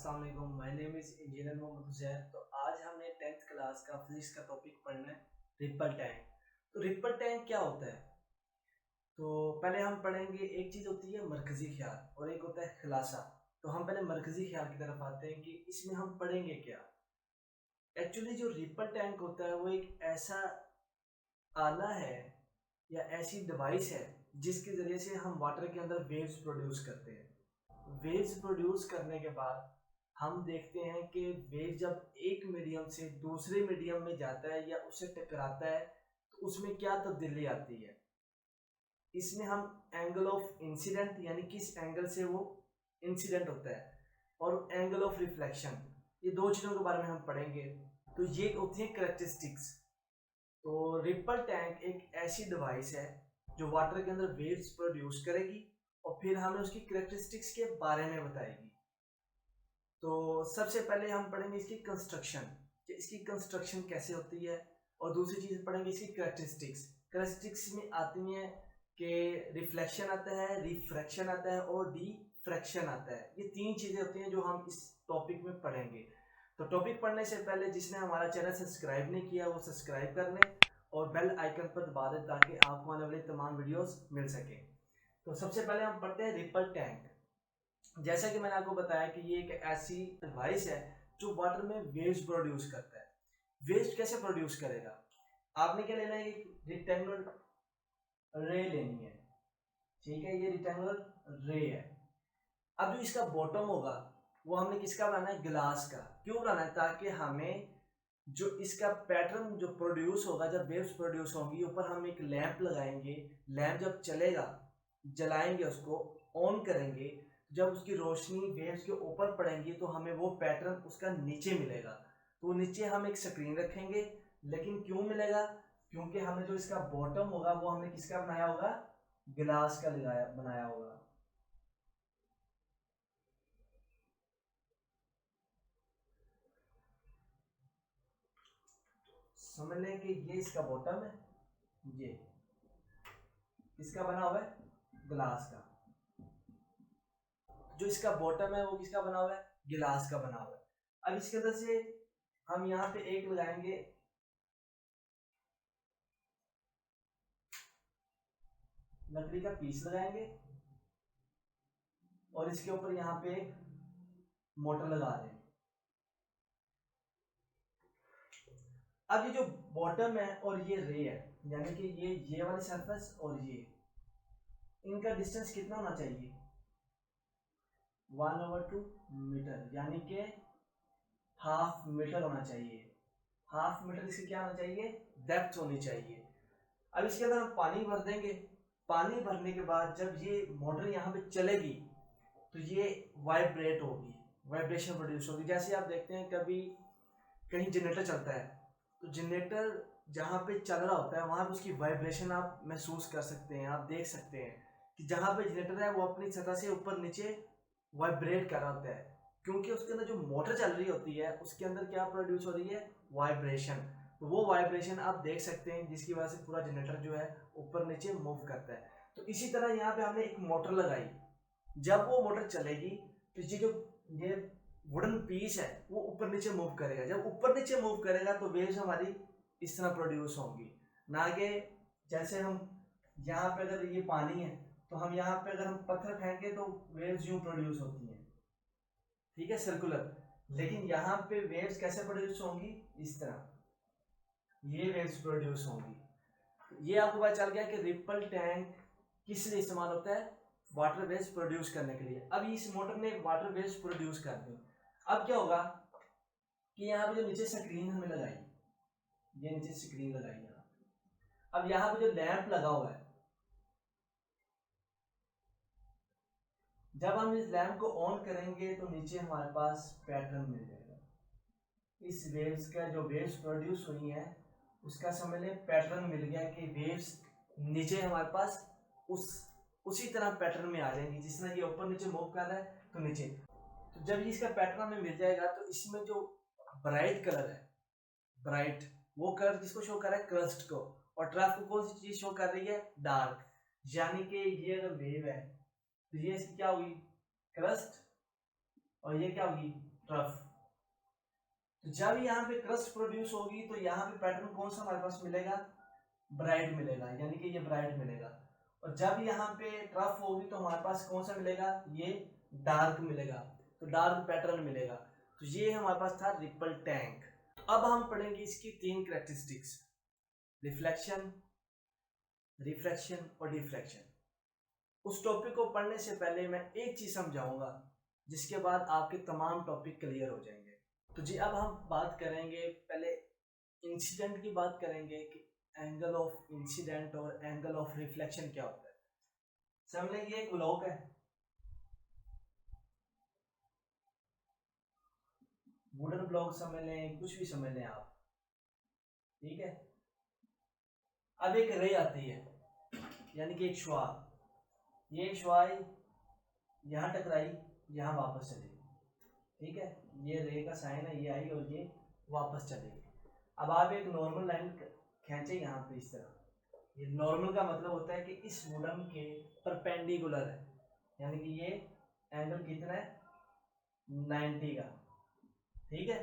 अस्सलाम वालेकुम, my name is engineer Mohammad Hussain. तो आज हमने 10th क्लास का फिजिक्स का टॉपिक पढ़ना है, रिपल टैंक। तो रिपल टैंक क्या होता है? तो पहले हम पढ़ेंगे, एक चीज़ होती है मरकज़ी ख्याल और एक होता है खुलासा। तो हम पहले मरकज़ी ख्याल की तरफ आते हैं कि इसमें हम पढ़ेंगे क्या। एक्चुअली जो रिपल टैंक होता है वो एक ऐसा आला है या ऐसी डिवाइस है जिसके ज़रिए से हम वाटर के अंदर वेव्स प्रोड्यूस करते हैं। वेव्स प्रोड्यूस करने के बाद हम देखते हैं कि वेव जब एक मीडियम से दूसरे मीडियम में जाता है या उससे टकराता है तो उसमें क्या तब्दीली आती है। इसमें हम एंगल ऑफ इंसिडेंट यानी किस एंगल से वो इंसिडेंट होता है और एंगल ऑफ रिफ्लेक्शन, ये दो चीज़ों के बारे में हम पढ़ेंगे। तो ये होती है करेक्टरिस्टिक्स। तो रिपल टैंक एक ऐसी डिवाइस है जो वाटर के अंदर वेव्स प्रोड्यूस करेगी और फिर हमें उसकी करेक्टरिस्टिक्स के बारे में बताएगी। तो सबसे पहले हम पढ़ेंगे इसकी कंस्ट्रक्शन, कि इसकी कंस्ट्रक्शन कैसे होती है, और दूसरी चीज़ पढ़ेंगे इसकी करेक्टरिस्टिक्स। करेक्टरिस्टिक्स में आती हैं कि रिफ्लेक्शन आता है, रिफ्रैक्शन आता है और डिफ्रैक्शन आता है। ये तीन चीज़ें होती हैं जो हम इस टॉपिक में पढ़ेंगे। तो टॉपिक पढ़ने से पहले जिसने हमारा चैनल सब्सक्राइब नहीं किया वो सब्सक्राइब कर लें और बेल आइकन पर दबा दें ताकि आपको आने वाली तमाम वीडियोस मिल सके। तो सबसे पहले हम पढ़ते हैं रिपल टैंक। जैसा कि मैंने आपको बताया कि ये एक ऐसी डिवाइस है जो वाटर में वेव्स प्रोड्यूस करता है। वेव्स कैसे प्रोड्यूस करेगा? आपने क्या लेना है, एक रेक्टेंगुलर रे लेनी है। ठीक है, ये रेक्टेंगुलर रे है। अब जो इसका बॉटम होगा वो हमने किसका बनाना है? ग्लास का। क्यों बनाना है? ताकि हमें जो इसका पैटर्न जो प्रोड्यूस होगा, जब वेव्स प्रोड्यूस होंगी, ऊपर हम एक लैंप लगाएंगे। लैंप जब चलेगा, जलाएंगे, उसको ऑन करेंगे, जब उसकी रोशनी वेव्स के ऊपर पड़ेंगी तो हमें वो पैटर्न उसका नीचे मिलेगा। तो नीचे हम एक स्क्रीन रखेंगे। लेकिन क्यों मिलेगा? क्योंकि हमने जो इसका बॉटम होगा वो हमने किसका बनाया होगा? ग्लास का लगाया बनाया होगा। समझ लें कि ये इसका बॉटम है, ये किसका बना हुआ है? ग्लास का। जो इसका बॉटम है वो किसका बना हुआ है? गिलास का बना हुआ है। अब इसके अंदर से हम यहाँ पे एक लगाएंगे, लकड़ी का पीस लगाएंगे और इसके ऊपर यहाँ पे एक मोटर लगा दें। अब ये जो बॉटम है और ये रे है, यानी कि ये वाली सरफेस और ये, इनका डिस्टेंस कितना होना चाहिए? 1/2 मीटर, यानी कि हाफ मीटर होना चाहिए। हाफ मीटर इसकी क्या होना चाहिए? डेप्थ होनी चाहिए। अब इसके अंदर हम पानी भर देंगे। पानी भरने के बाद जब ये मोटर यहाँ पे चलेगी तो ये वाइब्रेट होगी, वाइब्रेशन प्रोड्यूस होगी। जैसे आप देखते हैं कभी कहीं जनरेटर चलता है तो जनरेटर जहाँ पे चल रहा होता है वहाँ पे उसकी वाइब्रेशन आप महसूस कर सकते हैं, आप देख सकते हैं कि जहाँ पे जनरेटर है वो अपनी सतह से ऊपर नीचे वाइब्रेट कर रहा होता है, क्योंकि उसके अंदर जो मोटर चल रही होती है उसके अंदर क्या प्रोड्यूस हो रही है? वाइब्रेशन। तो वो वाइब्रेशन आप देख सकते हैं जिसकी वजह से पूरा जनरेटर जो है ऊपर नीचे मूव करता है। तो इसी तरह यहाँ पे हमने एक मोटर लगाई। जब वो मोटर चलेगी तो ये वुडन पीस है वो ऊपर नीचे मूव करेगा। जब ऊपर नीचे मूव करेगा तो वेव्स हमारी इस तरह प्रोड्यूस होंगी, ना कि जैसे हम यहाँ पे अगर ये पानी है तो हम यहाँ पे अगर हम पत्थर फेंके तो वेव्स यूं प्रोड्यूस होती हैं, ठीक है, सर्कुलर। लेकिन यहाँ पे वेव्स कैसे प्रोड्यूस होंगी? इस तरह ये वेव्स प्रोड्यूस होंगी। ये आपको पता चल गया कि रिपल टैंक किस लिए इस्तेमाल होता है? वाटर वेव्स प्रोड्यूस करने के लिए। अब इस मोटर ने वाटर वेव्स प्रोड्यूस कर दी। अब क्या होगा कि यहाँ पे जो नीचे स्क्रीन हमें लगाई, ये नीचे स्क्रीन लगाई यहाँ। अब यहाँ पे जो लैंप लगा हुआ है, जब हम इस लैंप को ऑन करेंगे तो नीचे हमारे पास पैटर्न मिल जाएगा। इस वेव्स का जो वेव्स प्रोड्यूस हुई हैं उसका समझ लें पैटर्न मिल गया कि वेव्स नीचे हमारे पास उसी तरह पैटर्न में आ जाएंगी जिस तरह ये ऊपर नीचे मूव कर रहा है तो नीचे। तो जब इसका पैटर्न हमें मिल जाएगा तो इसमें जो ब्राइट कलर है, ब्राइट वो कलर किसको शो कर रहा है? क्रस्ट को। और ट्रफ को कौन सी चीज शो कर रही है? डार्क। यानी कि ये अगर वेव है तो ये इसकी क्या हुई? क्रस्ट। और ये क्या होगी? ट्रफ। तो जब यहाँ पे क्रस्ट प्रोड्यूस होगी तो यहाँ पे पैटर्न कौन सा हमारे पास मिलेगा, ब्राइट मिलेगा, यानी कि ये ब्राइट मिलेगा। और जब यहाँ पे ट्रफ होगी तो हमारे पास कौन सा मिलेगा, ये डार्क मिलेगा, तो डार्क पैटर्न मिलेगा। तो ये हमारे पास था रिपल टैंक। अब हम पढ़ेंगे इसकी 3 कैरेक्टरिस्टिक्स, रिफ्लेक्शन, रिफ्रैक्शन और डिफ्रैक्शन। उस टॉपिक को पढ़ने से पहले मैं एक चीज समझाऊंगा, जिसके बाद आपके तमाम टॉपिक क्लियर हो जाएंगे। तो जी अब हम बात करेंगे, पहले इंसिडेंट की बात करेंगे कि एंगल ऑफ इंसिडेंट और एंगल ऑफ रिफ्लेक्शन क्या होता है। समझ लें ये एक ब्लॉक है, वुडन ब्लॉक समझ लें, कुछ भी समझ लें आप, ठीक है। अब एक रे आती है, यानी कि एक श्वा, ये श्वा यहाँ टकराई, यहाँ वापस चली, ठीक है, ये रे का साइन है, ये आई और ये वापस चलेगी। अब आप एक नॉर्मल लाइन खींचे यहाँ पे इस तरह, ये नॉर्मल का मतलब होता है कि इस वुडन के परपेंडिकुलर है, यानी कि ये एंगल कितना है, 90 का, ठीक है।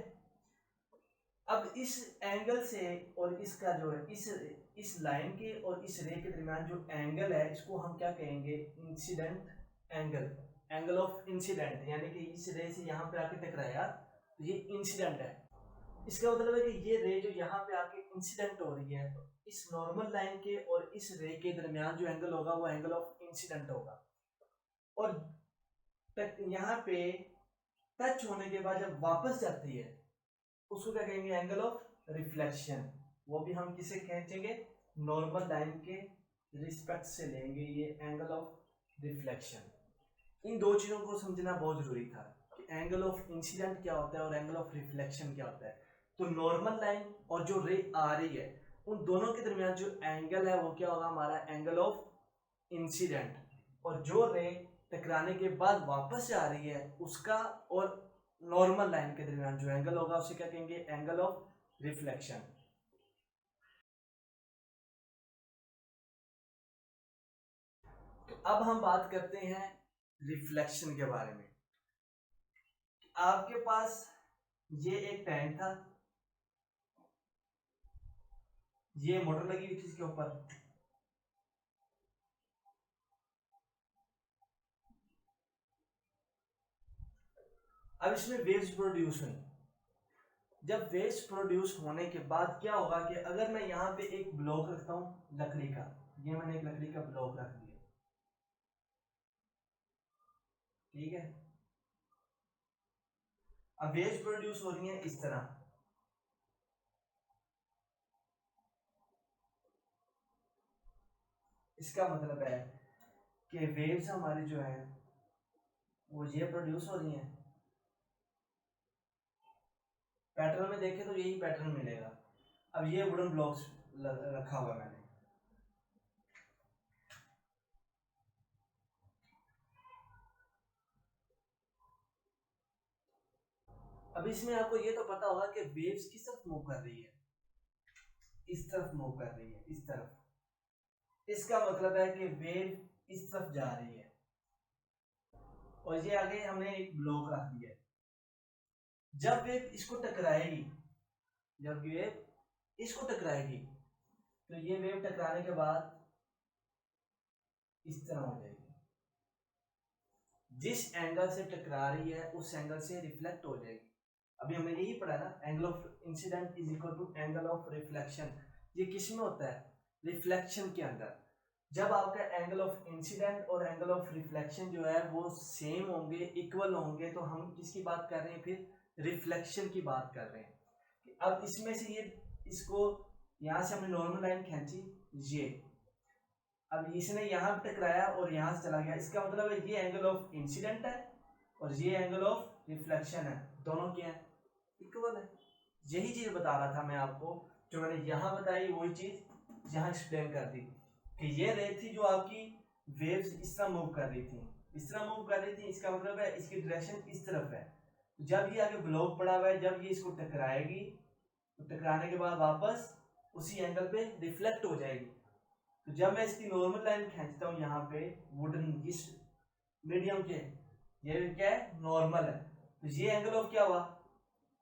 अब इस एंगल से और इसका जो है इस लाइन के और इस रे के दरमियान जो एंगल है, इसको हम क्या कहेंगे, incident angle, angle of incident, यानी कि इस रे से यहाँ पे आके टकराया तो ये इंसिडेंट है। इसका मतलब है कि ये रे जो यहाँ पे आके इंसिडेंट हो रही है, तो इस नॉर्मल लाइन के और इस रे के दरमियान जो एंगल होगा वो एंगल ऑफ इंसिडेंट होगा। और यहाँ पे टच होने के बाद जब वापस जाती है उसको क्या कहेंगे, एंगल ऑफ रिफ्लेक्शन। वो भी हम किसे खींचेंगे, नॉर्मल लाइन के रिस्पेक्ट से लेंगे, ये एंगल ऑफ रिफ्लेक्शन। इन दो चीजों को समझना बहुत जरूरी था कि एंगल ऑफ इंसिडेंट क्या होता है और एंगल ऑफ रिफ्लेक्शन क्या होता है। तो नॉर्मल लाइन और जो रे आ रही है उन दोनों के दरमियान जो एंगल है वो क्या होगा, हमारा एंगल ऑफ इंसिडेंट। और जो रे टकराने के बाद वापस आ रही है उसका और नॉर्मल लाइन के दरमियान जो एंगल होगा उसे क्या कहेंगे, एंगल ऑफ रिफ्लेक्शन। तो अब हम बात करते हैं रिफ्लेक्शन के बारे में। आपके पास ये एक टैंक था, ये मोटर लगी हुई थी इसके ऊपर, अब इसमें वेव्स प्रोड्यूस हुई। जब वेव्स प्रोड्यूस होने के बाद क्या होगा कि अगर मैं यहाँ पे एक ब्लॉक रखता हूँ लकड़ी का, ये मैंने एक लकड़ी का ब्लॉक रख दिया, ठीक है। अब वेव्स प्रोड्यूस हो रही है इस तरह, इसका मतलब है कि वेव्स हमारी जो है वो ये प्रोड्यूस हो रही हैं। पैटर्न में देखें तो यही पैटर्न मिलेगा। अब ये वुडन ब्लॉक्स रखा हुआ मैंने, अब इसमें आपको ये तो पता होगा कि वेव्स किस तरफ मूव कर रही है, इस तरफ मूव कर रही है, इस तरफ। इसका मतलब है कि वेव इस तरफ जा रही है और ये आगे हमने एक ब्लॉक रख दिया। जब वेव इसको टकराएगी, जब वेव इसको टकराएगी तो ये वेव टकराने के बाद इस तरह हो जाएगी, जिस एंगल से टकरा रही है उस एंगल से रिफ्लेक्ट हो जाएगी। अभी हमने यही पढ़ा ना, angle of incidence is equal to angle of reflection. ये किस में होता है, रिफ्लेक्शन के अंदर। जब आपका एंगल ऑफ इंसिडेंट और एंगल ऑफ रिफ्लेक्शन जो है वो सेम होंगे, इक्वल होंगे, तो हम किसकी बात कर रहे हैं, फिर रिफ्लेक्शन की बात कर रहे हैं। अब इसमें से ये इसको यहाँ से हमने नॉर्मल लाइन खींची, ये अब इसने यहाँ टकराया और यहाँ से चला गया, इसका मतलब है ये एंगल ऑफ इंसिडेंट है और ये एंगल ऑफ रिफ्लेक्शन है, दोनों क्या है, इक्वल है। यही चीज बता रहा था मैं आपको, जो मैंने यहाँ बताई वही चीज यहाँ एक्सप्लेन कर दी कि ये रे थी जो आपकी वेव्स इस तरह मूव कर रही थी, इस तरह मूव कर रही थी, इसका मतलब है इसकी डायरेक्शन इस तरफ है। जब ये आगे ब्लॉक पड़ा हुआ है, जब ये इसको टकराएगी तो टकराने के बाद वापस उसी एंगल पे रिफ्लेक्ट हो जाएगी। तो जब मैं इसकी नॉर्मल लाइन खींचता हूँ यहाँ पे वुडन इस मीडियम के, ये क्या है, नॉर्मल है, तो ये एंगल ऑफ क्या हुआ,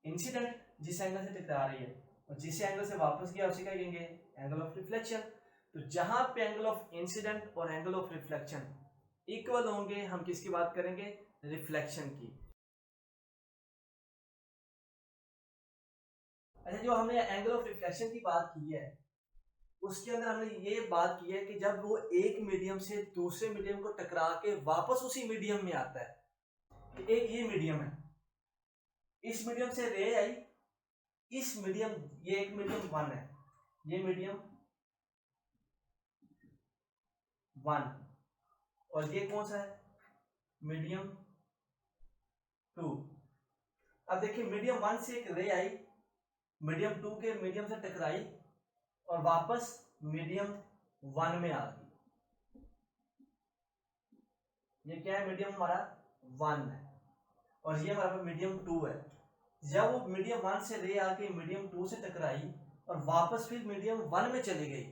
इंसिडेंट, जिस एंगल से टकरा रही है, और जिस एंगल से वापस गया उसे क्या कहेंगे, एंगल ऑफ रिफ्लेक्शन। तो जहां पे एंगल ऑफ इंसिडेंट और एंगल ऑफ रिफ्लेक्शन इक्वल होंगे, हम किसकी बात करेंगे, रिफ्लेक्शन की। अच्छा, जो हमने एंगल ऑफ रिफ्लेक्शन की बात की है उसके अंदर हमने ये बात की है कि जब वो एक मीडियम से दूसरे मीडियम को टकरा के वापस उसी मीडियम में आता है। एक ये मीडियम है, इस मीडियम से रे आई, इस मीडियम, ये एक मीडियम 1 है, ये मीडियम 1, और ये कौन सा है, मीडियम 2। अब देखिए मीडियम 1 से एक रे आई, मीडियम 2 के मीडियम से टकराई और वापस मीडियम 1 में आ गई। ये क्या है, मीडियम हमारा 1 है, और ये हमारा मीडियम 2 है। जब वो मीडियम 1 से रे आके मीडियम 2 से टकराई और वापस फिर मीडियम 1 में चली गई,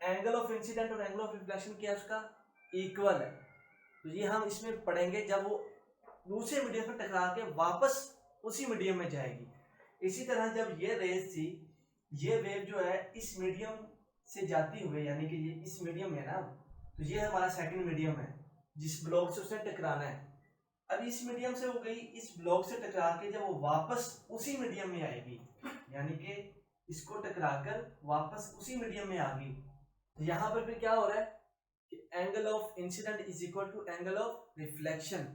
एंगल ऑफ इंसिडेंट और एंगल ऑफ रिफ्लेक्शन क्या है, उसका इक्वल है। तो ये हम इसमें पढ़ेंगे जब वो दूसरे मीडियम पर टकरा के वापस उसी मीडियम में जाएगी। इसी तरह जब ये रेज थी, ये वेव जो है इस मीडियम से जाती हुई, यानी कि ये इस मीडियम है ना, तो ये हमारा सेकंड मीडियम है जिस ब्लॉक से उसने टकराना है। अब इस मीडियम से वो गई, इस ब्लॉक से टकरा के जब वो वापस उसी मीडियम में आएगी, यानी कि इसको टकराकर वापस उसी मीडियम में आ गई, तो यहाँ पर फिर क्या हो रहा है कि angle of incidence is equal to angle of reflection.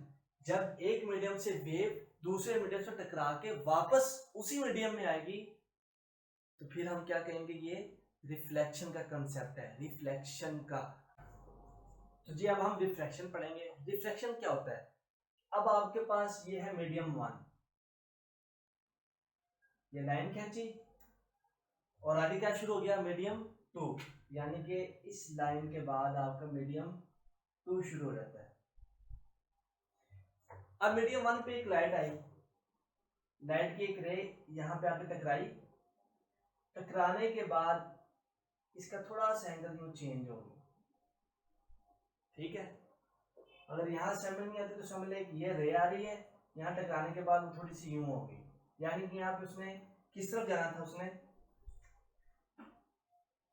जब एक मीडियम से वेव दूसरे मीडियम से टकरा के वापस उसी मीडियम में आएगी, तो फिर हम क्या कहेंगे, ये रिफ्लेक्शन का कंसेप्ट है, रिफ्लेक्शन का। तो जी अब हम रिफ्लेक्शन पढ़ेंगे। रिफ्लेक्शन क्या होता है, अब आपके पास ये है मीडियम 1, ये लाइन खींची और आगे क्या शुरू हो गया, मीडियम 2, यानी कि इस लाइन के बाद आपका मीडियम 2 शुरू हो जाता है। अब मीडियम 1 पे एक लाइट आई, लाइट की एक रे यहाँ पे आके टकराई, टकराने के बाद इसका थोड़ा सा एंगल यूं चेंज हो गया, ठीक है। अगर यहाँ समझ नहीं आती तो समझ ले कि ये रे आ रही है, यहाँ टकराने के बाद वो थोड़ी सी यूं हो गई, यानी कि यहाँ पे उसने किस तरफ जाना था, उसने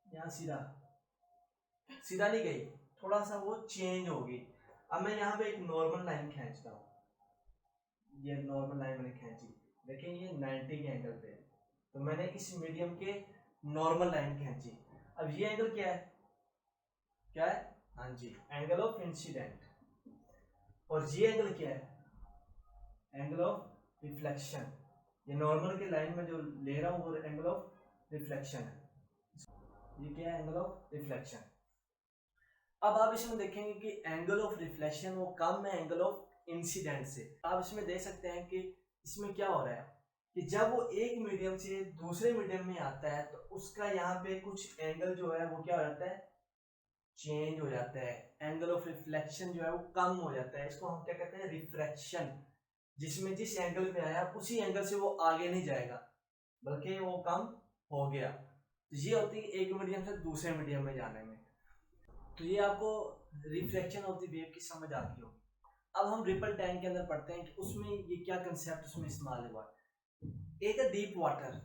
यहाँ सीधा सीधा नहीं गई, थोड़ा सा वो चेंज हो गई। अब मैं यहाँ पे एक नॉर्मल लाइन खींचता हूँ, ये नॉर्मल लाइन मैंने खींची, देखिए ये 90 के एंगल पे है, तो मैंने इस मीडियम के नॉर्मल लाइन खींची। अब ये एंगल क्या है, क्या है, हाँ जी, एंगल ऑफ इंसिडेंट, और ये एंगल क्या है, एंगल ऑफ रिफ्लेक्शन। ये नॉर्मल के लाइन में जो ले रहा हूँ वो एंगल ऑफ रिफ्लेक्शन है, ये क्या है, एंगल ऑफ रिफ्लेक्शन। अब आप इसमें देखेंगे कि एंगल ऑफ रिफ्लेक्शन वो कम है एंगल ऑफ इंसिडेंट से। आप इसमें देख सकते हैं कि इसमें क्या हो रहा है कि जब वो एक मीडियम से दूसरे मीडियम में आता है तो उसका यहाँ पे कुछ एंगल जो है वो क्या हो जाता है, चेंज हो जाता है, एंगल ऑफ रिफ्लेक्शन जो है वो कम हो जाता है। इसको हम क्या कहते हैं, रिफ्रैक्शन, जिसमें जिस एंगल पे आया उसी एंगल से वो आगे नहीं जाएगा बल्कि वो कम हो गया। तो ये होती है एक मीडियम से दूसरे मीडियम में जाने में। तो ये आपको रिफ्लेक्शन ऑफ द वेव की समझ आती होगी। अब हम रिपल टैंक के अंदर पढ़ते हैं कि उसमें ये क्या कंसेप्ट उसमें इस्तेमाल हुआ। एक है डीप वाटर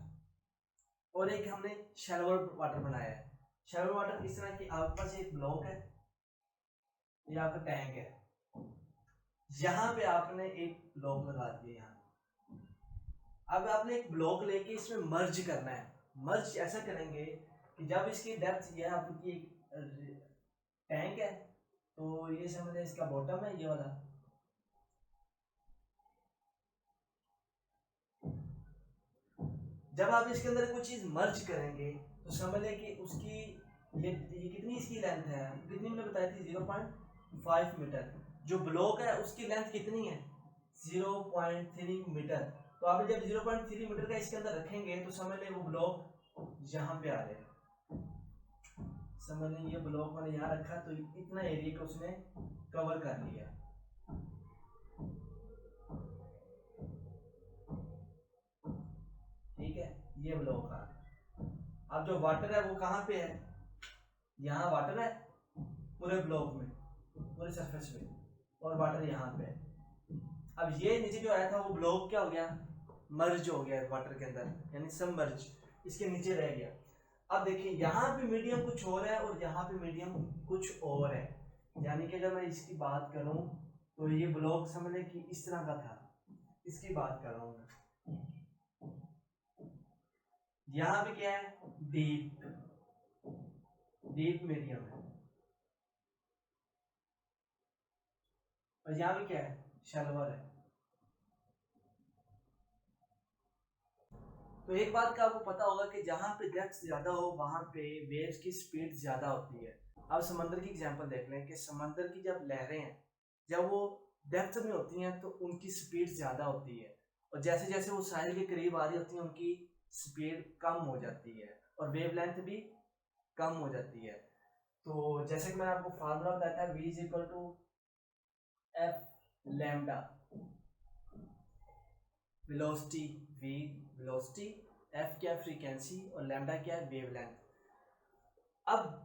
और एक हमने शैलोअर वाटर बनाया है। शैलोअर वाटर इस तरह की, आपके पास एक ब्लॉक है, ये आपका टैंक है, यहाँ पे आपने एक ब्लॉक लगा दिया यहाँ। अब आपने एक ब्लॉक लेके इसमें मर्ज करना है। मर्ज ऐसा करेंगे कि जब इसकी डेप्थ, ये आपकी एक टैंक है, तो ये समझे इसका बॉटम है ये वाला, जब आप इसके अंदर कुछ चीज मर्ज करेंगे तो समझ लें कि उसकी ये कितनी इसकी लेंथ है, कितनी मैंने बताई थी, 0.5 मीटर। जो ब्लॉक है उसकी लेंथ कितनी है, 0.3 मीटर। तो आप जब 0.3 मीटर का इसके अंदर रखेंगे तो समझ लें वो ब्लॉक यहाँ पे आ जाएगा। समझ लें ये ब्लॉक मैंने यहाँ रखा तो इतना एरिया को उसने कवर कर लिया। ठीक है, ये ब्लॉक आ गया। अब जो वाटर है वो कहाँ पे है, यहाँ वाटर है पूरे ब्लॉक में, पूरे सरफेस पे, और वाटर यहाँ पे है। अब ये नीचे जो आया था वो ब्लॉक क्या हो गया, मर्ज हो गया वाटर के अंदर, यानी सबमर्ज, इसके नीचे रह गया। अब देखिए यहाँ पे मीडियम कुछ और है और यहाँ पे मीडियम कुछ और है, यानी कि अगर मैं इसकी बात करूं तो ये ब्लॉक समझ लें कि इस तरह का था, इसकी बात कर रहा हूं मैं। यहाँ पे क्या है, डीप, डीप मीडियम है, और यहाँ पे क्या है, शैलोअर है। तो एक बात का आपको पता होगा कि जहां पे डेप्थ ज्यादा हो वहां पे वेव्स की स्पीड ज्यादा होती है। अब समंदर की एग्जांपल देख लें कि समंदर की जब लहरें हैं, जब वो डेप्थ में होती हैं तो उनकी स्पीड ज्यादा होती है, और जैसे जैसे वो साहिल के करीब आ रही होती है उनकी स्पीड कम हो जाती है और वेवलेंथ भी कम हो जाती है। तो जैसे कि मैंने आपको फार्मूला बताया था, v is equal to F lambda, velocity v velocity, F क्या है फ्रीक्वेंसी, और लैम्डा क्या है वेवलेंथ। अब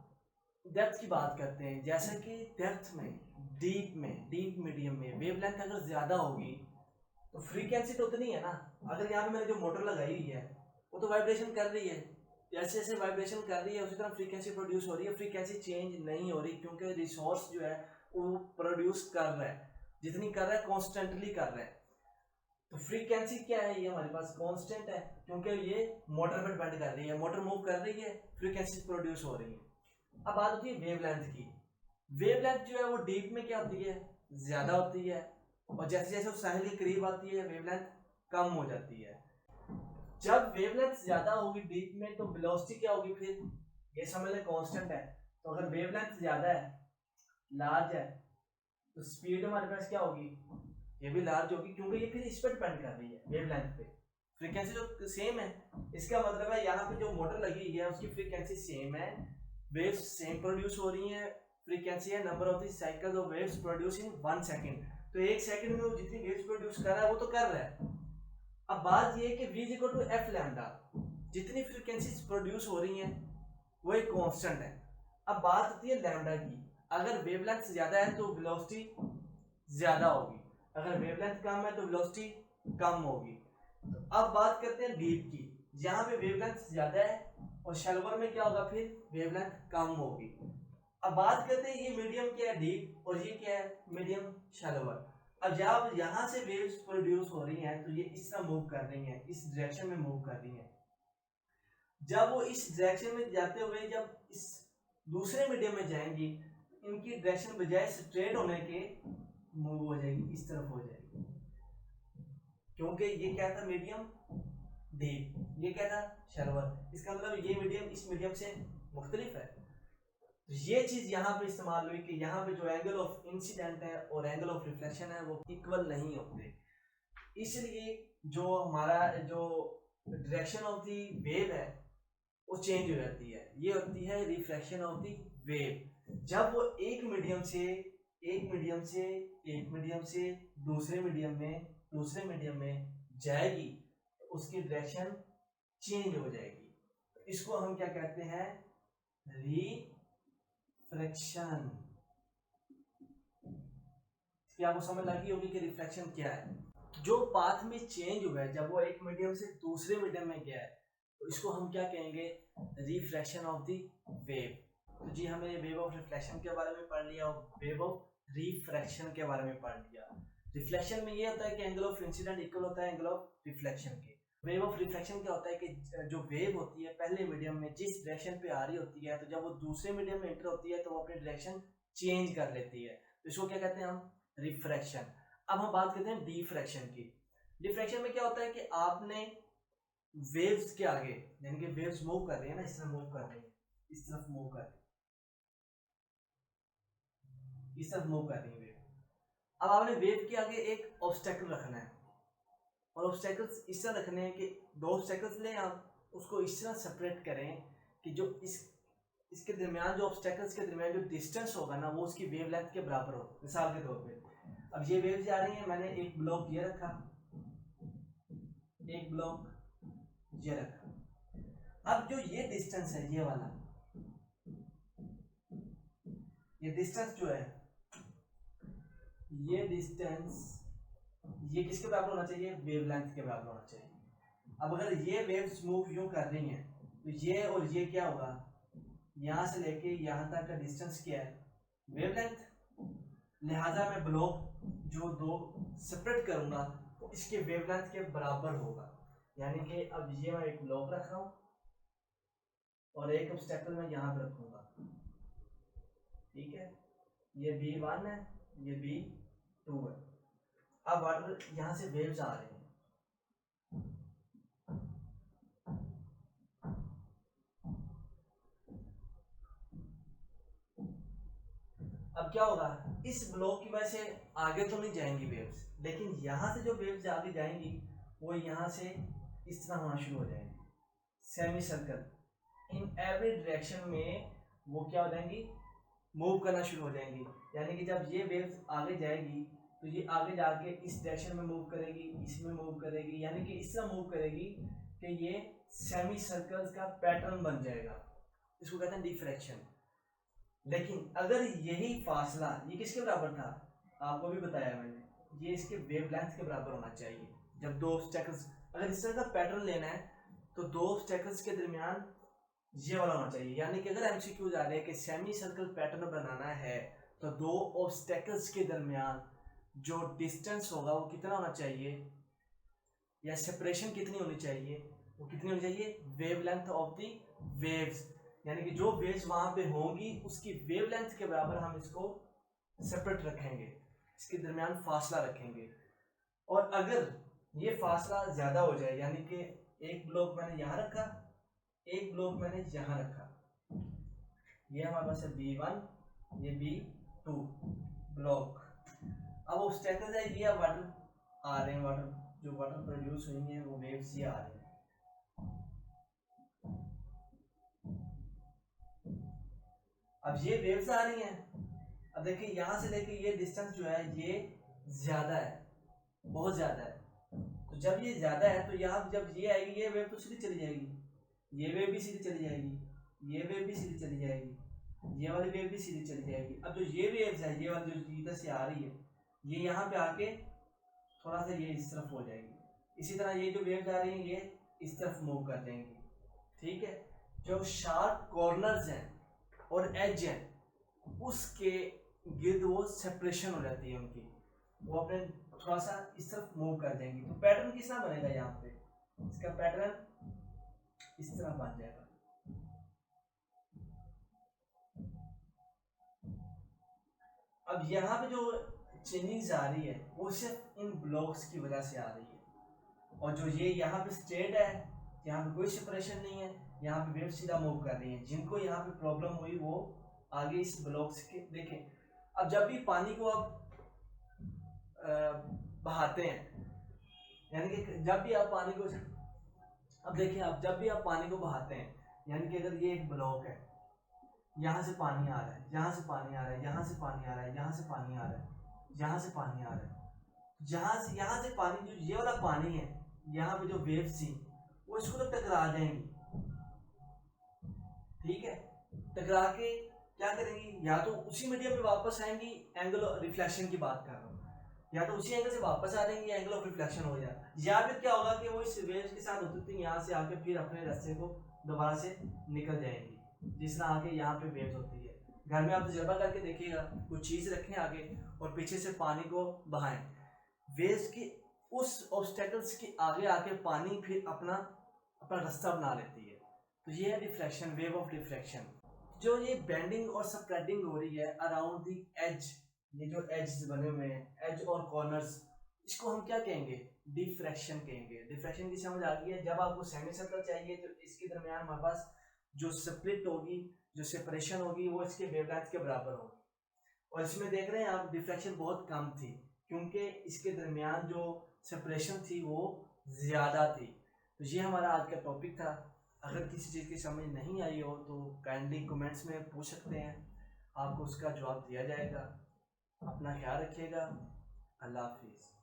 डेप्थ की बात करते हैं, जैसे कि डेप्थ में, डीप मीडियम में वेवलेंथ अगर ज्यादा होगी तो फ्रीक्वेंसी तो उतनी है ना। अगर यहाँ पे मैंने जो मोटर लगाई हुई है वो तो वाइब्रेशन कर रही है, जैसे जैसे वाइब्रेशन कर रही है उसी तरह फ्रीक्वेंसी प्रोड्यूस हो रही है, फ्रीक्वेंसी चेंज नहीं हो रही क्योंकि रिसोर्स जो है वो प्रोड्यूस कर रहा है, जितनी कर रहा है कॉन्स्टेंटली कर रहा है। तो फ्रीक्वेंसी क्या है, ये हमारे पास कांस्टेंट है क्योंकि ये मोटर पर डिपेंड कर रही है, मोटर मूव कर रही है, फ्रीक्वेंसी प्रोड्यूस हो रही है। अब बात होती है वेवलेंथ की। वेवलेंथ जो है वो डीप में क्या होती है, ज्यादा होती है, और जैसे जैसे वो साहिल के करीब आती है वेवलेंथ कम हो जाती है। जब वेवलेंथ ज्यादा होगी डीप में तो वेलोसिटी क्या होगी, फिर ये समझ लें कांस्टेंट है। तो अगर वेवलेंथ ज्यादा है, लार्ज है, तो स्पीड हमारे पास क्या होगी, ये भी लार्ज होगी क्योंकि ये फिर इस पर डिपेंड कर रही है वेवलेंथ पे। फ्रीक्वेंसी जो सेम है, इसका मतलब है यहाँ पे जो मोटर लगी हुई है उसकी फ्रीक्वेंसी सेम है, वेव्स सेम प्रोड्यूस हो रही है, फ्रीक्वेंसी है number of the cycles of waves produce in 1 second. तो एक सेकंड में वो जितनी वेव्स प्रोड्यूस कर रहा है वो तो कर रहा है। अब बात ये है कि v equal to F lambda, जितनी फ्रीक्वेंसीज प्रोड्यूस हो रही हैं वो एक कांस्टेंट है। अब बात होती है लैम्डा की, अगर वेवलेंथ ज्यादा है तो वेलोसिटी ज्यादा होगी, अगर वेवलेंथ कम है तो वेलोसिटी कम होगी। तो अब बात करते हैं डीप की, जहां पे वेवलेंथ ज्यादा है और शैलोअर में क्या होगा, फिर वेवलेंथ कम होगी। अब बात करते हैं ये मीडियम क्या है, डीप, और ये क्या है, मीडियम शैलोअर। अब जब यहाँ से वेव्स प्रोड्यूस हो रही हैं तो ये इस तरह मूव कर रही हैं, इस डायरेक्शन में मूव कर रही हैं। जब वो इस डायरेक्शन में जाते हुए जब इस दूसरे मीडियम में जाएंगी, इनकी डायरेक्शन बजाय स्ट्रेट होने के मूव हो जाएगी, इस तरफ हो जाएगी, क्योंकि ये क्या था, मीडियम डीप, ये क्या था, शैलोअर। इसका मतलब ये मीडियम इस मीडियम से मुख्तलिफ है। तो ये चीज यहाँ पे इस्तेमाल हुई कि यहाँ पे जो एंगल ऑफ इंसिडेंट है और एंगल ऑफ रिफ्लेक्शन है वो इक्वल नहीं होते, इसलिए जो हमारा जो डायरेक्शन ऑफ द वेव है वो चेंज हो जाती है। ये होती है रिफ्लेक्शन ऑफ द वेव। जब वो एक मीडियम से दूसरे मीडियम में जाएगी तो उसकी डायरेक्शन चेंज हो जाएगी। इसको हम क्या कहते हैं, रिफ्रैक्शन। इसकी आपको समझ लगी होगी कि रिफ्रैक्शन क्या है। जो पाथ में चेंज हुआ है, जब वो एक मीडियम से दूसरे मीडियम में गया है तो इसको हम क्या कहेंगे, रिफ्रैक्शन ऑफ द वेव। तो जी हमने वेव ऑफ रिफ्लेक्शन के बारे में पढ़ लिया और वेव ऑफ रिफ्रैक्शन के बारे में पढ़ लिया। रिफ्लेक्शन में ये होता है कि एंगल ऑफ इंसिडेंट इक्वल होता है एंगल ऑफ रिफ्लेक्शन के। वेव ऑफ रिफ्लेक्शन क्या होता है कि जो वेव होती है पहले मीडियम में जिस डायरेक्शन पे आ रही होती है, तो जब वो दूसरे मीडियम में एंटर होती है तो वो अपनी डायरेक्शन चेंज कर लेती है, तो इसको क्या कहते हैं हम, रिफ्रैक्शन। अब हम बात करते हैं डिफ्रैक्शन की। डिफ्रैक्शन में क्या होता है कि आपने वेव्स के आगे, यानी कि वेव्स मूव कर रही है ना, इस तरह मूव कर रही है, इस तरफ मूव कर रही है, इस तरफ मूव कर रही है वेव। अब आपने वेव के आगे एक ऑब्स्टेकल रखना है, और ऑब्स्टेकल्स इस तरह रखने हैं कि दो ऑब्स्टेकल्स लें आप, उसको इस तरह सेपरेट करें कि जो इसके दरमियान, जो ऑब्स्टेकल्स के दरमियान जो डिस्टेंस होगा ना वो उसकी वेवलेंथ के बराबर हो। मिसाल के तौर पे अब ये वेव्स जा रही हैं, मैंने एक ब्लॉक ये रखा, एक ब्लॉक ये रखा। अब जो ये डिस्टेंस है, ये वाला, ये डिस्टेंस जो है, ये डिस्टेंस ये किसके बराबर होना चाहिए, वेवलेंथ के बराबर होना चाहिए। अब अगर ये वेव्स मूव यूं कर रही हैं तो ये और ये क्या होगा, यहाँ से लेके यहाँ तक का डिस्टेंस क्या है, वेवलेंथ। लिहाजा मैं ब्लॉक जो दो सेपरेट करूंगा तो इसके वेवलेंथ के बराबर होगा। यानी कि अब ये मैं एक ब्लॉक रख रहा हूँ और एक ऑब्स्टेकल मैं यहाँ पे रखूंगा, ठीक है। ये B1 है, ये B2 है। अब वाटर यहाँ से वेव्स आ रहे हैं, अब क्या होगा, इस ब्लॉक की वजह से आगे तो नहीं जाएंगी वेव्स, लेकिन यहाँ से जो वेव्स आगे जाएंगी वो यहाँ से इस तरह होना शुरू हो जाएंगी, semi circle in every direction में वो क्या हो जाएंगी, मूव करना शुरू हो जाएंगी। यानी कि जब ये वेव्स आगे जाएगी तो ये आगे जाके इस डायरेक्शन में मूव करेगी, इसमें मूव करेगी, यानी कि इस तरह मूव करेगी कि ये सेमी सर्कल्स का पैटर्न बन जाएगा, इसको कहते हैं डिफ्रैक्शन। लेकिन अगर यही फासला ये किसके बराबर था, आपको भी बताया मैंने, ये इसके वेवलेंथ के बराबर होना चाहिए। जब दो ऑब्स्टेकल्स, अगर इस तरह का पैटर्न लेना है तो दो ऑब्स्टेकल्स के दरमियान ये वाला होना चाहिए। यानी कि अगर एमसीक्यू जा रहे हैं कि सेमी सर्कल पैटर्न बनाना है तो दो ऑब्स्टेकल्स के दरमियान जो डिस्टेंस होगा वो कितना होना चाहिए, या सेपरेशन कितनी होनी चाहिए, वो कितनी होनी चाहिए, वेवलेंथ ऑफ द वेव्स। यानी कि जो वेव्स वहां पे होंगी उसकी वेवलेंथ के बराबर हम इसको सेपरेट रखेंगे, इसके दरमियान फासला रखेंगे। और अगर ये फासला ज्यादा हो जाए, यानी कि एक ब्लॉक मैंने यहाँ रखा, एक ब्लॉक मैंने यहाँ रखा, ये हमारे पास है B1, ये B2 ब्लॉक। अब ऑब्स्टेकल है ये, वाटर आ रहे हैं, वाटर जो वाटर प्रोड्यूस हुई है वो वेव्स ये आ रही हैं। अब ये वेव्स आ रही हैं, अब देखिए यहाँ से लेके ये डिस्टेंस जो है ये ज्यादा है, बहुत ज्यादा है। तो जब ये ज्यादा है तो यहाँ जब ये आएगी ये वेव तो सीधी चली जाएगी, ये वेव भी सीधी चली जाएगी, ये वेव भी सीधी चली जाएगी, ये वाली वेव भी सीधी चली जाएगी। अब जो ये वेव्स है, ये वाली जो इधर से आ रही है, ये यहाँ पे आके थोड़ा सा ये इस तरफ हो जाएगी, इसी तरह ये जो वेव्स आ रही हैं ये इस तरफ मूव कर जाएंगी, ठीक है। जो शार्प कॉर्नर्स हैं और एज है उसके गिर्द वो सेपरेशन हो जाती है उनकी, वो अपने थोड़ा सा इस तरफ मूव कर जाएंगी। तो पैटर्न किस तरह बनेगा, यहाँ पे इसका पैटर्न इस तरह बन जाएगा। अब यहाँ पे जो चेंजिंग्स आ रही है वो सिर्फ इन ब्लॉक्स की वजह से आ रही है, और जो ये यहाँ पे स्ट्रेट है, यहाँ पे कोई सेपरेशन नहीं है, यहाँ पे वेव सीधा मूव कर रही है। जिनको यहाँ पे प्रॉब्लम हुई वो आगे इस ब्लॉक्स के देखें। अब जब भी पानी को आप बहाते हैं, यानी कि जब भी आप पानी को, अब देखिए आप जब भी आप पानी को बहाते हैं, यानी कि अगर ये एक ब्लॉक है, यहाँ से पानी आ रहा है, यहाँ से पानी आ रहा है, यहाँ से पानी आ रहा है, यहाँ से पानी आ रहा है, यहाँ से पानी आ रहा है, यहाँ से पानी, जो ये वाला पानी है, यहाँ पे जो वेव्स थी वो इसको तो टकरा जाएंगी, ठीक है। टकरा के क्या करेंगी, या तो उसी मीडियम में वापस आएंगी, एंगल रिफ्लेक्शन की बात कर रहा हूँ, या तो उसी एंगल से वापस आ जाएंगी, एंगल ऑफ रिफ्लेक्शन हो जाए, या फिर क्या होगा कि वो इस वेव्स के साथ होती थी, यहाँ से आके फिर अपने रास्ते को दोबारा से निकल जाएंगी, जिस तरह आके यहाँ पे वेव्स होती है। घर में आप तजर्बा करके देखिएगा, कुछ चीज़ रखें आगे और पीछे से पानी को बहाएं, वेव्स की उस ऑब्स्टेकल्स के आगे आके पानी फिर अपना रास्ता बना लेती है। तो ये है डिफ्रैक्शन, वेव ऑफ डिफ्रैक्शन। जो ये बेंडिंग और स्प्रेडिंग हो रही है अराउंड द एज, ये जो एज बने हुए हैं, एज और कॉर्नर्स, इसको हम क्या कहेंगे, डिफ्रैक्शन कहेंगे। डिफ्रैक्शन की समझ आ गई है। जब आपको सेमी सर्कल चाहिए तो इसके दरमियान हमारे पास जो स्प्लिट होगी, जो सेपरेशन होगी, वो इसके वेवलेंथ के बराबर होगी। और इसमें देख रहे हैं आप डिफ्रैक्शन बहुत कम थी, क्योंकि इसके दरमियान जो सेपरेशन थी वो ज़्यादा थी। तो ये हमारा आज का टॉपिक था। अगर किसी चीज़ की समझ नहीं आई हो तो काइंडली कमेंट्स में पूछ सकते हैं, आपको उसका जवाब दिया जाएगा। अपना ख्याल रखिएगा। अल्लाह हाफिज़।